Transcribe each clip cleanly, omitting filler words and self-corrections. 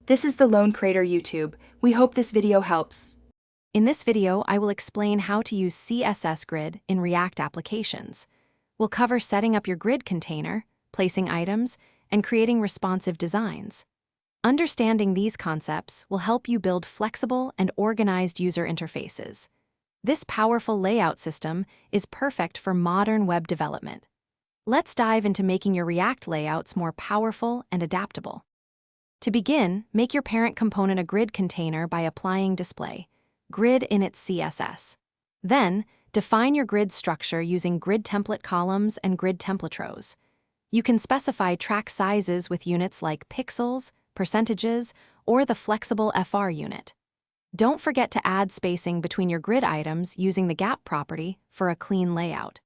This is the Lone Crater YouTube. We hope this video helps. In this video, I will explain how to use CSS Grid in React applications. We'll cover setting up your grid container, placing items, and creating responsive designs. Understanding these concepts will help you build flexible and organized user interfaces. This powerful layout system is perfect for modern web development. Let's dive into making your React layouts more powerful and adaptable. To begin, make your parent component a grid container by applying display grid in its CSS. Then, define your grid structure using grid template columns and grid template rows. You can specify track sizes with units like pixels, percentages, or the flexible FR unit. Don't forget to add spacing between your grid items using the gap property for a clean layout.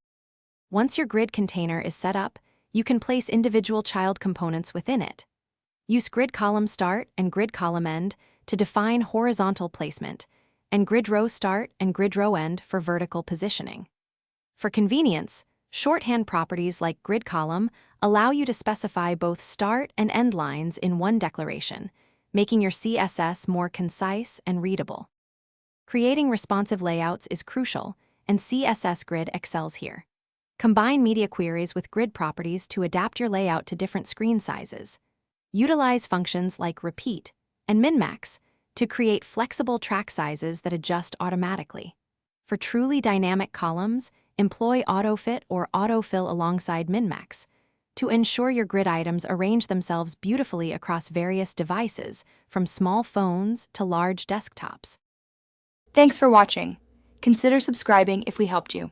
Once your grid container is set up, you can place individual child components within it. Use grid column start and grid column end to define horizontal placement, and grid row start and grid row end for vertical positioning. For convenience, shorthand properties like grid column allow you to specify both start and end lines in one declaration, making your CSS more concise and readable. Creating responsive layouts is crucial, and CSS Grid excels here. Combine media queries with grid properties to adapt your layout to different screen sizes. Utilize functions like repeat and min-max to create flexible track sizes that adjust automatically. For truly dynamic columns, employ autofit or autofill alongside min-max to ensure your grid items arrange themselves beautifully across various devices, from small phones to large desktops. Thanks for watching. Consider subscribing if we helped you.